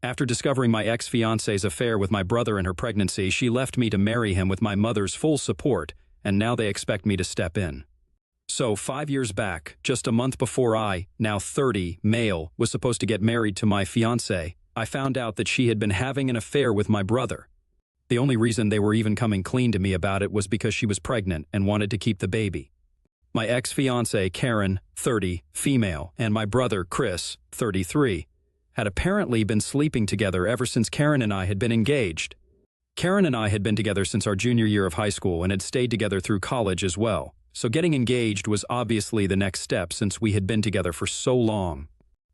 After discovering my ex-fiancée's affair with my brother and her pregnancy, she left me to marry him with my mother's full support, and now they expect me to step in. So 5 years back, just a month before I, now 30, male, was supposed to get married to my fiancée, I found out that she had been having an affair with my brother. The only reason they were even coming clean to me about it was because she was pregnant and wanted to keep the baby. My ex-fiancée, Karen, 30, female, and my brother, Chris, 33, had apparently been sleeping together ever since Karen and I had been engaged. Karen and I had been together since our junior year of high school and had stayed together through college as well, so getting engaged was obviously the next step since we had been together for so long.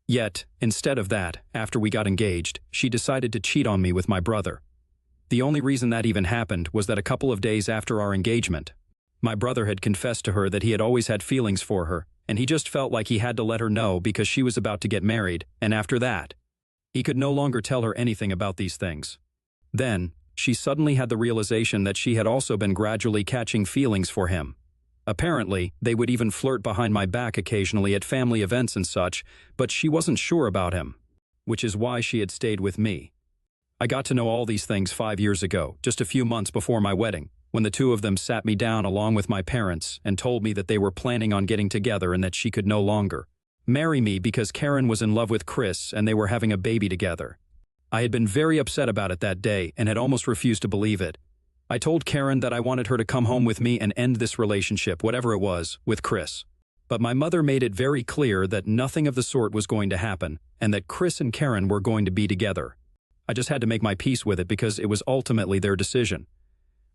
Yet, instead of that, after we got engaged, she decided to cheat on me with my brother. The only reason that even happened was that a couple of days after our engagement, my brother had confessed to her that he had always had feelings for her, and he just felt like he had to let her know because she was about to get married, and after that, he could no longer tell her anything about these things. Then, she suddenly had the realization that she had also been gradually catching feelings for him. Apparently, they would even flirt behind my back occasionally at family events and such, but she wasn't sure about him, which is why she had stayed with me. I got to know all these things 5 years ago, just a few months before my wedding, when the two of them sat me down along with my parents and told me that they were planning on getting together and that she could no longer marry me because Karen was in love with Chris and they were having a baby together. I had been very upset about it that day and had almost refused to believe it. I told Karen that I wanted her to come home with me and end this relationship, whatever it was, with Chris. But my mother made it very clear that nothing of the sort was going to happen and that Chris and Karen were going to be together. I just had to make my peace with it because it was ultimately their decision.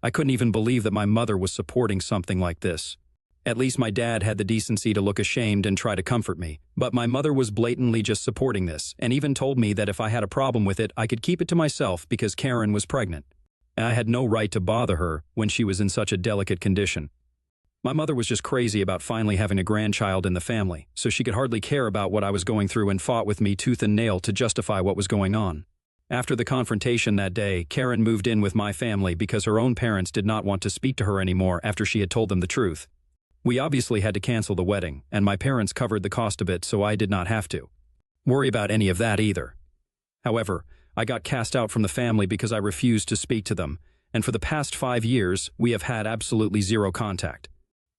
I couldn't even believe that my mother was supporting something like this. At least my dad had the decency to look ashamed and try to comfort me, but my mother was blatantly just supporting this and even told me that if I had a problem with it, I could keep it to myself because Karen was pregnant. And I had no right to bother her when she was in such a delicate condition. My mother was just crazy about finally having a grandchild in the family, so she could hardly care about what I was going through and fought with me tooth and nail to justify what was going on. After the confrontation that day, Karen moved in with my family because her own parents did not want to speak to her anymore after she had told them the truth. We obviously had to cancel the wedding, and my parents covered the cost of it, so I did not have to worry about any of that either. However, I got cast out from the family because I refused to speak to them, and for the past 5 years, we have had absolutely zero contact.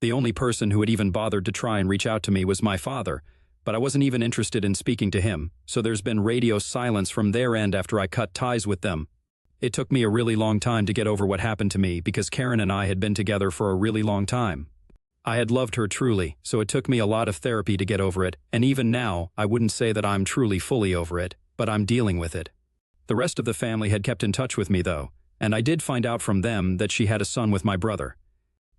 The only person who had even bothered to try and reach out to me was my father, but I wasn't even interested in speaking to him, so there's been radio silence from their end after I cut ties with them. It took me a really long time to get over what happened to me because Karen and I had been together for a really long time. I had loved her truly, so it took me a lot of therapy to get over it, and even now, I wouldn't say that I'm truly fully over it, but I'm dealing with it. The rest of the family had kept in touch with me though, and I did find out from them that she had a son with my brother.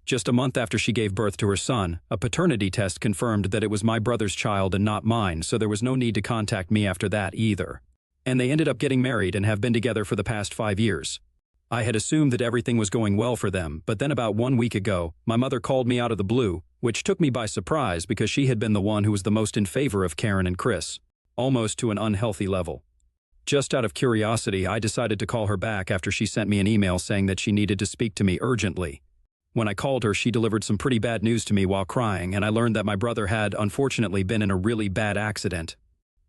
Just a month after she gave birth to her son, a paternity test confirmed that it was my brother's child and not mine, so there was no need to contact me after that either. And they ended up getting married and have been together for the past 5 years. I had assumed that everything was going well for them, but then about 1 week ago, my mother called me out of the blue, which took me by surprise because she had been the one who was the most in favor of Karen and Chris, almost to an unhealthy level. Just out of curiosity, I decided to call her back after she sent me an email saying that she needed to speak to me urgently. When I called her, she delivered some pretty bad news to me while crying, and I learned that my brother had, unfortunately, been in a really bad accident.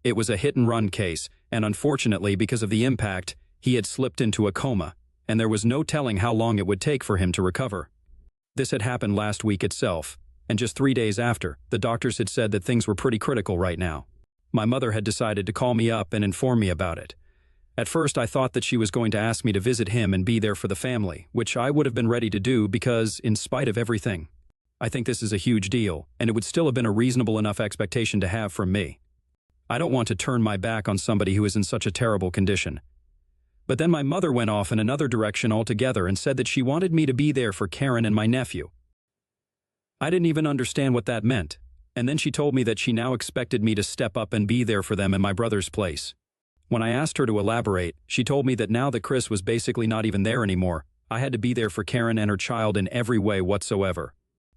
It was a hit-and-run case, and unfortunately, because of the impact, he had slipped into a coma, and there was no telling how long it would take for him to recover. This had happened last week itself, and just 3 days after, the doctors had said that things were pretty critical right now. My mother had decided to call me up and inform me about it. At first, I thought that she was going to ask me to visit him and be there for the family, which I would have been ready to do because, in spite of everything, I think this is a huge deal, and it would still have been a reasonable enough expectation to have from me. I don't want to turn my back on somebody who is in such a terrible condition. But then my mother went off in another direction altogether and said that she wanted me to be there for Karen and my nephew. I didn't even understand what that meant, and then she told me that she now expected me to step up and be there for them in my brother's place. When I asked her to elaborate, she told me that now that Chris was basically not even there anymore, I had to be there for Karen and her child in every way whatsoever.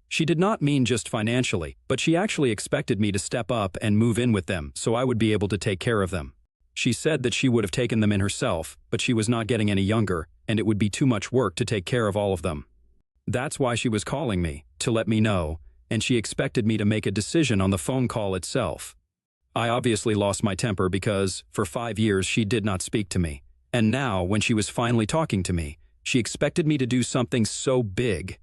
She did not mean just financially, but she actually expected me to step up and move in with them so I would be able to take care of them. She said that she would have taken them in herself, but she was not getting any younger, and it would be too much work to take care of all of them. That's why she was calling me, to let me know, and she expected me to make a decision on the phone call itself. I obviously lost my temper because, for 5 years, she did not speak to me. And now, when she was finally talking to me, she expected me to do something so big.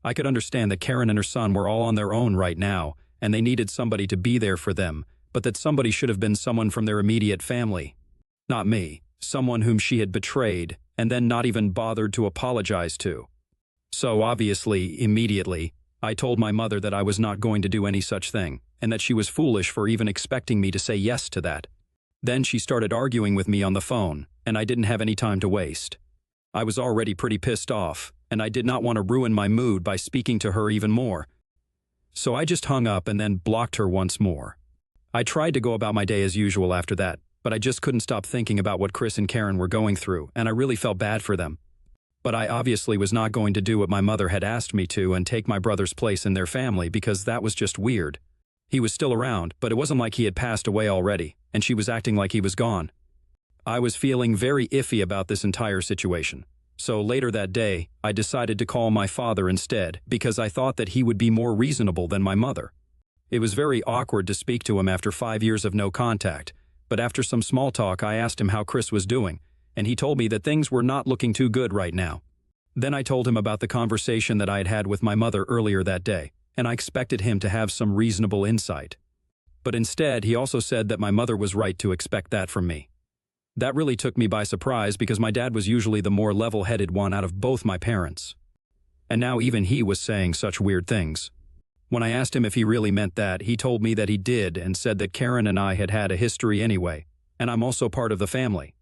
I could understand that Karen and her son were all on their own right now, and they needed somebody to be there for them, but that somebody should have been someone from their immediate family. Not me, someone whom she had betrayed, and then not even bothered to apologize to. So obviously, immediately, I told my mother that I was not going to do any such thing, and that she was foolish for even expecting me to say yes to that. Then she started arguing with me on the phone, and I didn't have any time to waste. I was already pretty pissed off, and I did not want to ruin my mood by speaking to her even more. So I just hung up and then blocked her once more. I tried to go about my day as usual after that, but I just couldn't stop thinking about what Chris and Karen were going through, and I really felt bad for them. But I obviously was not going to do what my mother had asked me to and take my brother's place in their family because that was just weird. He was still around, but it wasn't like he had passed away already, and she was acting like he was gone. I was feeling very iffy about this entire situation. So later that day, I decided to call my father instead because I thought that he would be more reasonable than my mother. It was very awkward to speak to him after 5 years of no contact, but after some small talk I asked him how Chris was doing, and he told me that things were not looking too good right now. Then I told him about the conversation that I had had with my mother earlier that day, and I expected him to have some reasonable insight. But instead, he also said that my mother was right to expect that from me. That really took me by surprise because my dad was usually the more level-headed one out of both my parents. And now even he was saying such weird things. When I asked him if he really meant that, he told me that he did and said that Karen and I had had a history anyway, and I'm also part of the family.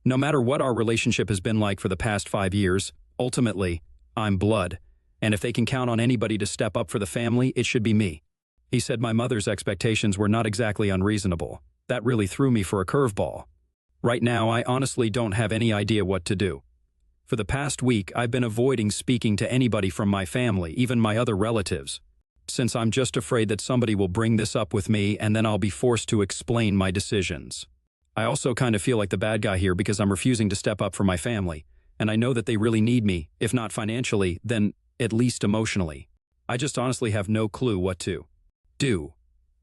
No matter what our relationship has been like for the past 5 years, ultimately, I'm blood, and if they can count on anybody to step up for the family, it should be me. He said my mother's expectations were not exactly unreasonable. That really threw me for a curveball. Right now, I honestly don't have any idea what to do. For the past week, I've been avoiding speaking to anybody from my family, even my other relatives, since I'm just afraid that somebody will bring this up with me and then I'll be forced to explain my decisions. I also kind of feel like the bad guy here because I'm refusing to step up for my family, and I know that they really need me, if not financially, then at least emotionally. I just honestly have no clue what to do.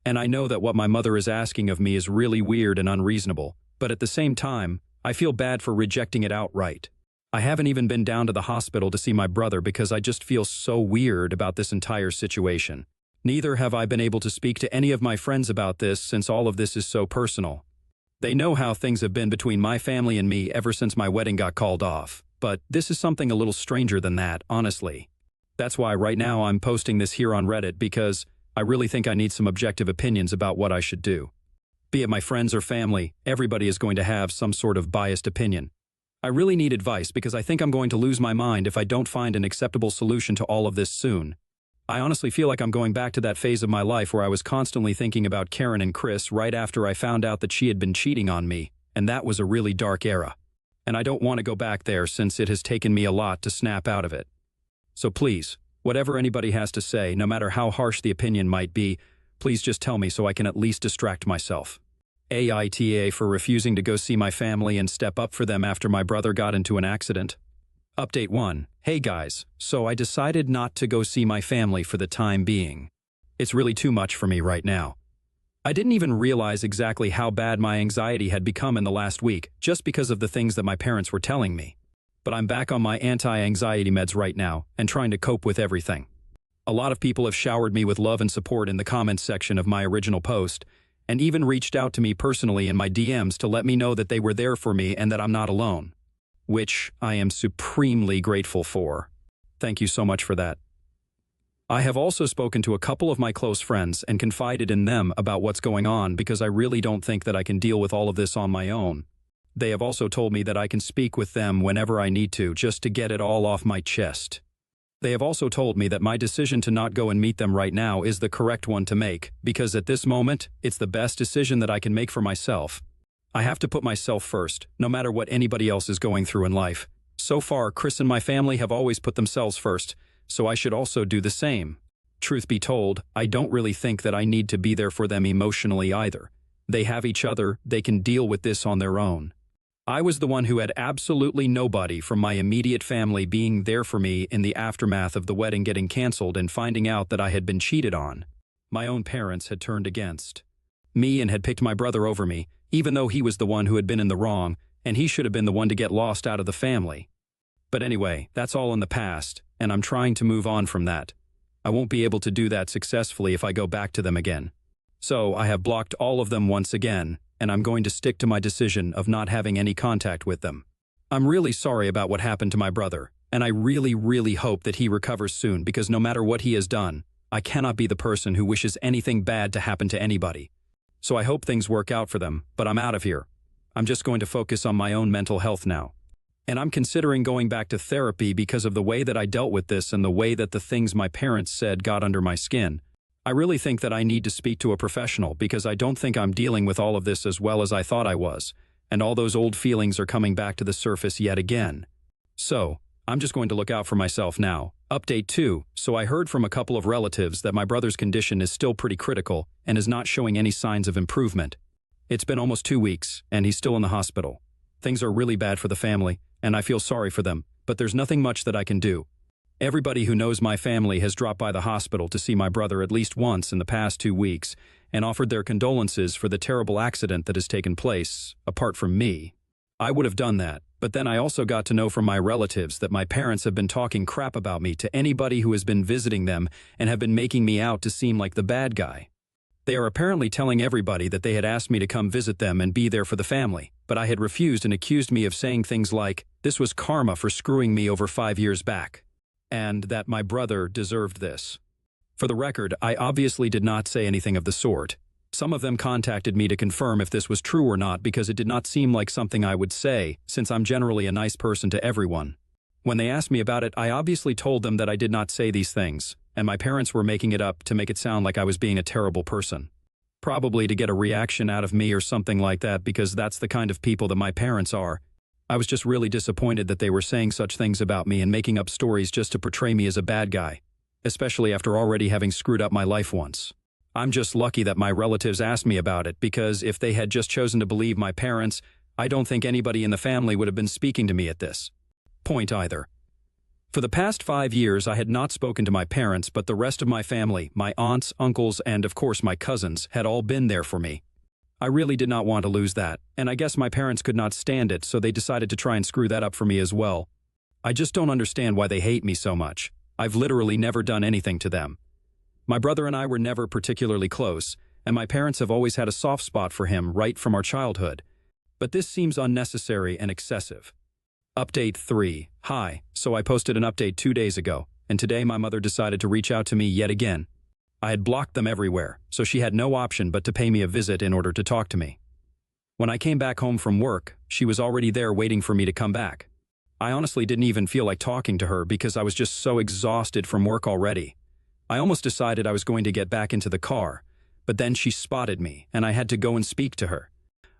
And I know that what my mother is asking of me is really weird and unreasonable, but at the same time, I feel bad for rejecting it outright. I haven't even been down to the hospital to see my brother because I just feel so weird about this entire situation. Neither have I been able to speak to any of my friends about this since all of this is so personal. They know how things have been between my family and me ever since my wedding got called off, but this is something a little stranger than that, honestly. That's why right now I'm posting this here on Reddit because I really think I need some objective opinions about what I should do. Be it my friends or family, everybody is going to have some sort of biased opinion. I really need advice because I think I'm going to lose my mind if I don't find an acceptable solution to all of this soon. I honestly feel like I'm going back to that phase of my life where I was constantly thinking about Karen and Chris right after I found out that she had been cheating on me, and that was a really dark era. And I don't want to go back there since it has taken me a lot to snap out of it. So please, whatever anybody has to say, no matter how harsh the opinion might be, please just tell me so I can at least distract myself. AITA for refusing to go see my family and step up for them after my brother got into an accident. Update 1. Hey guys, so I decided not to go see my family for the time being. It's really too much for me right now. I didn't even realize exactly how bad my anxiety had become in the last week just because of the things that my parents were telling me. But I'm back on my anti-anxiety meds right now and trying to cope with everything. A lot of people have showered me with love and support in the comments section of my original post, and even reached out to me personally in my DMs to let me know that they were there for me and that I'm not alone, which I am supremely grateful for. Thank you so much for that. I have also spoken to a couple of my close friends and confided in them about what's going on because I really don't think that I can deal with all of this on my own. They have also told me that I can speak with them whenever I need to just to get it all off my chest. They have also told me that my decision to not go and meet them right now is the correct one to make, because at this moment, it's the best decision that I can make for myself. I have to put myself first, no matter what anybody else is going through in life. So far, Chris and my family have always put themselves first, so I should also do the same. Truth be told, I don't really think that I need to be there for them emotionally either. They have each other, they can deal with this on their own. I was the one who had absolutely nobody from my immediate family being there for me in the aftermath of the wedding getting canceled and finding out that I had been cheated on. My own parents had turned against. me and had picked my brother over me, even though he was the one who had been in the wrong, and he should have been the one to get lost out of the family. But anyway, that's all in the past, and I'm trying to move on from that. I won't be able to do that successfully if I go back to them again. So I have blocked all of them once again, and I'm going to stick to my decision of not having any contact with them. I'm really sorry about what happened to my brother, and I really hope that he recovers soon because no matter what he has done, I cannot be the person who wishes anything bad to happen to anybody. So I hope things work out for them, but I'm out of here. I'm just going to focus on my own mental health now. And I'm considering going back to therapy because of the way that I dealt with this and the way that the things my parents said got under my skin. I really think that I need to speak to a professional because I don't think I'm dealing with all of this as well as I thought I was, and all those old feelings are coming back to the surface yet again. So, I'm just going to look out for myself now. Update 2, so I heard from a couple of relatives that my brother's condition is still pretty critical and is not showing any signs of improvement. It's been almost 2 weeks, and he's still in the hospital. Things are really bad for the family, and I feel sorry for them, but there's nothing much that I can do. Everybody who knows my family has dropped by the hospital to see my brother at least once in the past 2 weeks and offered their condolences for the terrible accident that has taken place, apart from me. I would have done that, but then I also got to know from my relatives that my parents have been talking crap about me to anybody who has been visiting them and have been making me out to seem like the bad guy. They are apparently telling everybody that they had asked me to come visit them and be there for the family, but I had refused and accused me of saying things like, this was karma for screwing me over 5 years back, and that my brother deserved this. For the record, I obviously did not say anything of the sort. Some of them contacted me to confirm if this was true or not because it did not seem like something I would say, since I'm generally a nice person to everyone. When they asked me about it, I obviously told them that I did not say these things, and my parents were making it up to make it sound like I was being a terrible person. Probably to get a reaction out of me or something like that because that's the kind of people that my parents are. I was just really disappointed that they were saying such things about me and making up stories just to portray me as a bad guy, especially after already having screwed up my life once. I'm just lucky that my relatives asked me about it because if they had just chosen to believe my parents, I don't think anybody in the family would have been speaking to me at this point either. For the past 5 years, I had not spoken to my parents, but the rest of my family, my aunts, uncles, and of course my cousins, had all been there for me. I really did not want to lose that, and I guess my parents could not stand it, so they decided to try and screw that up for me as well. I just don't understand why they hate me so much. I've literally never done anything to them. My brother and I were never particularly close, and my parents have always had a soft spot for him right from our childhood. But this seems unnecessary and excessive. Update 3. Hi, so I posted an update 2 days ago, and today my mother decided to reach out to me yet again. I had blocked them everywhere, so she had no option but to pay me a visit in order to talk to me. When I came back home from work, she was already there waiting for me to come back. I honestly didn't even feel like talking to her because I was just so exhausted from work already. I almost decided I was going to get back into the car, but then she spotted me, and I had to go and speak to her.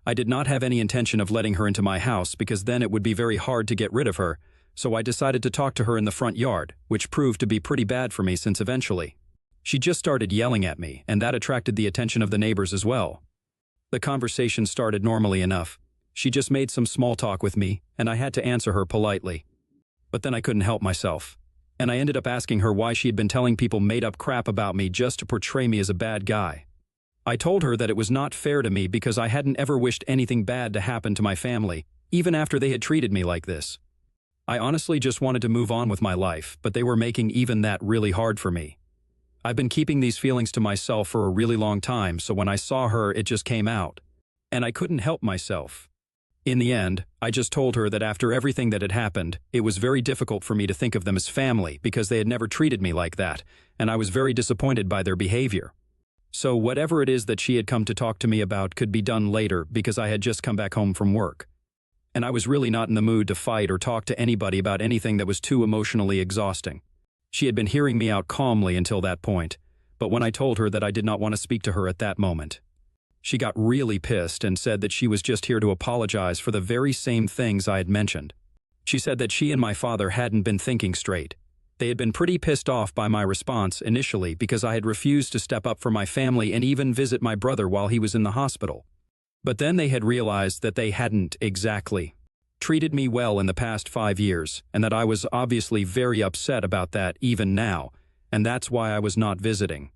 I did not have any intention of letting her into my house because then it would be very hard to get rid of her, so I decided to talk to her in the front yard, which proved to be pretty bad for me since eventually she just started yelling at me, and that attracted the attention of the neighbors as well. The conversation started normally enough. She just made some small talk with me, and I had to answer her politely. But then I couldn't help myself, and I ended up asking her why she had been telling people made-up crap about me just to portray me as a bad guy. I told her that it was not fair to me because I hadn't ever wished anything bad to happen to my family, even after they had treated me like this. I honestly just wanted to move on with my life, but they were making even that really hard for me. I've been keeping these feelings to myself for a really long time, so when I saw her, it just came out. And I couldn't help myself. In the end, I just told her that after everything that had happened, it was very difficult for me to think of them as family because they had never treated me like that, and I was very disappointed by their behavior. So whatever it is that she had come to talk to me about could be done later because I had just come back home from work. And I was really not in the mood to fight or talk to anybody about anything that was too emotionally exhausting. She had been hearing me out calmly until that point, but when I told her that I did not want to speak to her at that moment, she got really pissed and said that she was just here to apologize for the very same things I had mentioned. She said that she and my father hadn't been thinking straight. They had been pretty pissed off by my response initially because I had refused to step up for my family and even visit my brother while he was in the hospital. But then they had realized that they hadn't exactly treated me well in the past 5 years, and that I was obviously very upset about that even now, and that's why I was not visiting.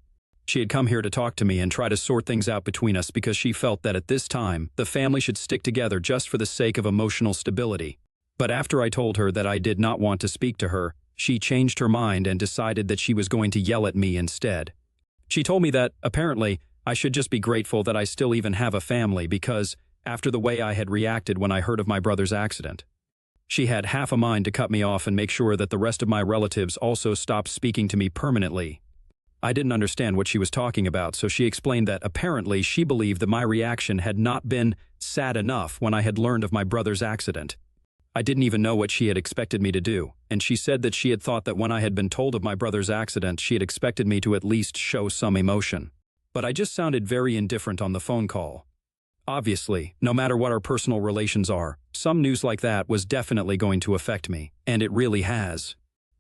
She had come here to talk to me and try to sort things out between us because she felt that at this time, the family should stick together just for the sake of emotional stability. But after I told her that I did not want to speak to her, she changed her mind and decided that she was going to yell at me instead. She told me that, apparently, I should just be grateful that I still even have a family because, after the way I had reacted when I heard of my brother's accident, she had half a mind to cut me off and make sure that the rest of my relatives also stopped speaking to me permanently. I didn't understand what she was talking about, so she explained that apparently she believed that my reaction had not been sad enough when I had learned of my brother's accident. I didn't even know what she had expected me to do, and she said that she had thought that when I had been told of my brother's accident, she had expected me to at least show some emotion. But I just sounded very indifferent on the phone call. Obviously, no matter what our personal relations are, some news like that was definitely going to affect me, and it really has.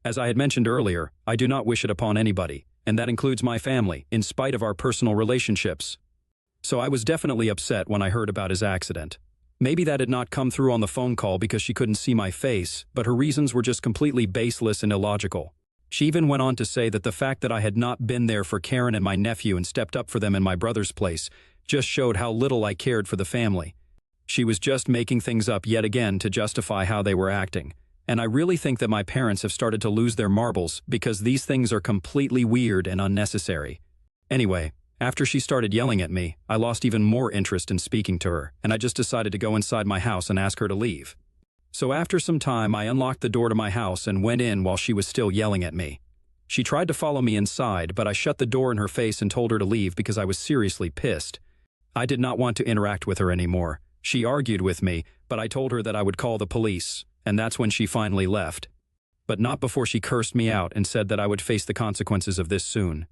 As I had mentioned earlier, I do not wish it upon anybody, and that includes my family, in spite of our personal relationships. So I was definitely upset when I heard about his accident. Maybe that had not come through on the phone call because she couldn't see my face, but her reasons were just completely baseless and illogical. She even went on to say that the fact that I had not been there for Karen and my nephew and stepped up for them in my brother's place just showed how little I cared for the family. She was just making things up yet again to justify how they were acting. And I really think that my parents have started to lose their marbles because these things are completely weird and unnecessary. Anyway, after she started yelling at me, I lost even more interest in speaking to her, and I just decided to go inside my house and ask her to leave. So after some time, I unlocked the door to my house and went in while she was still yelling at me. She tried to follow me inside, but I shut the door in her face and told her to leave because I was seriously pissed. I did not want to interact with her anymore. She argued with me, but I told her that I would call the police, and that's when she finally left. But not before she cursed me out and said that I would face the consequences of this soon.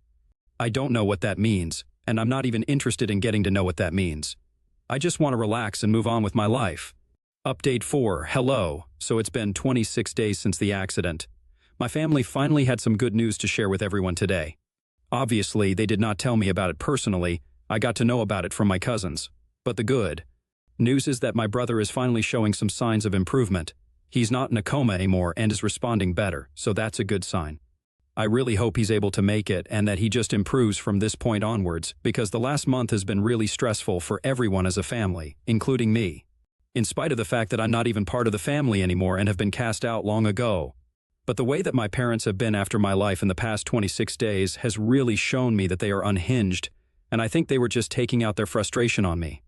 I don't know what that means, and I'm not even interested in getting to know what that means. I just want to relax and move on with my life. Update 4, hello. So it's been 26 days since the accident. My family finally had some good news to share with everyone today. Obviously, they did not tell me about it personally. I got to know about it from my cousins. But the good news is that my brother is finally showing some signs of improvement. He's not in a coma anymore and is responding better, so that's a good sign. I really hope he's able to make it and that he just improves from this point onwards, because the last month has been really stressful for everyone as a family, including me. In spite of the fact that I'm not even part of the family anymore and have been cast out long ago. But the way that my parents have been after my life in the past 26 days has really shown me that they are unhinged, and I think they were just taking out their frustration on me.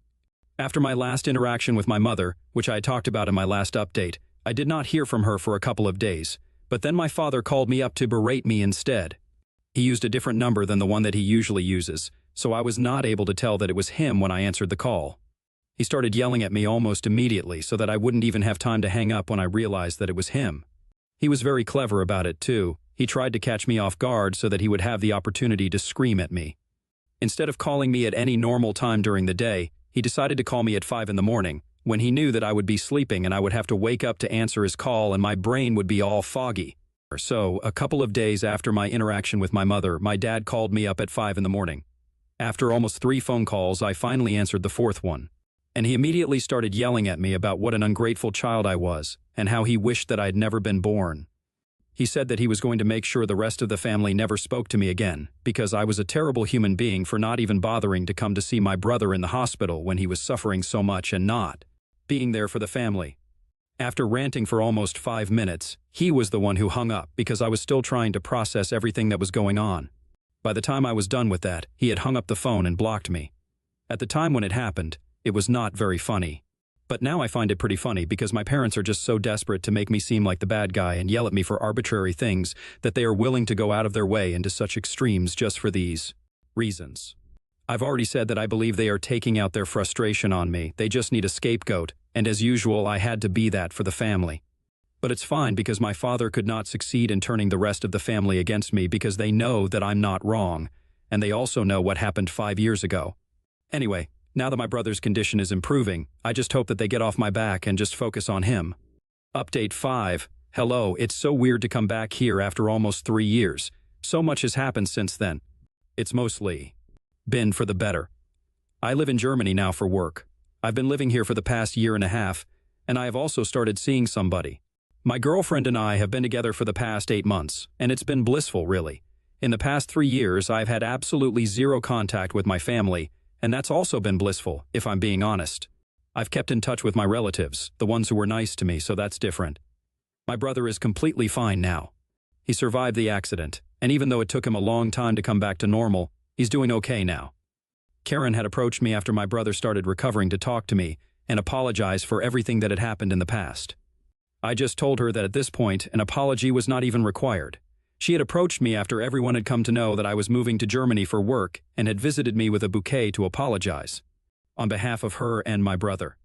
After my last interaction with my mother, which I had talked about in my last update, I did not hear from her for a couple of days, but then my father called me up to berate me instead. He used a different number than the one that he usually uses, so I was not able to tell that it was him when I answered the call. He started yelling at me almost immediately so that I wouldn't even have time to hang up when I realized that it was him. He was very clever about it too. He tried to catch me off guard so that he would have the opportunity to scream at me. Instead of calling me at any normal time during the day, he decided to call me at 5 in the morning, when he knew that I would be sleeping and I would have to wake up to answer his call and my brain would be all foggy. So, a couple of days after my interaction with my mother, my dad called me up at 5 in the morning. After almost 3 phone calls, I finally answered the 4th one. And he immediately started yelling at me about what an ungrateful child I was and how he wished that I had never been born. He said that he was going to make sure the rest of the family never spoke to me again because I was a terrible human being for not even bothering to come to see my brother in the hospital when he was suffering so much and not being there for the family. After ranting for almost 5 minutes, he was the one who hung up because I was still trying to process everything that was going on. By the time I was done with that, he had hung up the phone and blocked me. At the time when it happened, it was not very funny. But now I find it pretty funny because my parents are just so desperate to make me seem like the bad guy and yell at me for arbitrary things that they are willing to go out of their way into such extremes just for these reasons. I've already said that I believe they are taking out their frustration on me. They just need a scapegoat, and as usual, I had to be that for the family. But it's fine because my father could not succeed in turning the rest of the family against me because they know that I'm not wrong, and they also know what happened 5 years ago. Anyway, now that my brother's condition is improving, I just hope that they get off my back and just focus on him. Update 5. Hello, it's so weird to come back here after almost 3 years. So much has happened since then. It's mostly been for the better. I live in Germany now for work. I've been living here for the past 1.5 years, and I have also started seeing somebody. My girlfriend and I have been together for the past 8 months, and it's been blissful, really. In the past 3 years, I've had absolutely zero contact with my family, and that's also been blissful, if I'm being honest. I've kept in touch with my relatives, the ones who were nice to me, so that's different. My brother is completely fine now. He survived the accident, and even though it took him a long time to come back to normal, he's doing okay now. Karen had approached me after my brother started recovering to talk to me and apologize for everything that had happened in the past. I just told her that at this point, an apology was not even required. She had approached me after everyone had come to know that I was moving to Germany for work and had visited me with a bouquet to apologize. On behalf of her and my brother.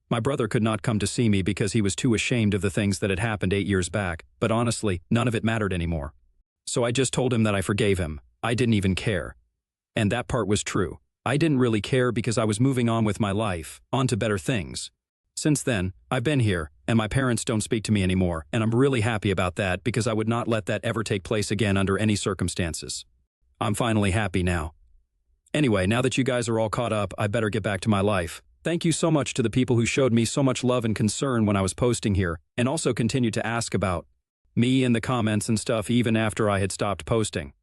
My brother could not come to see me because he was too ashamed of the things that had happened 8 years back, but honestly, none of it mattered anymore. So I just told him that I forgave him. I didn't even care. And that part was true. I didn't really care because I was moving on with my life, on to better things. Since then, I've been here, and my parents don't speak to me anymore, and I'm really happy about that because I would not let that ever take place again under any circumstances. I'm finally happy now. Anyway, now that you guys are all caught up, I better get back to my life. Thank you so much to the people who showed me so much love and concern when I was posting here, and also continued to ask about me in the comments and stuff even after I had stopped posting.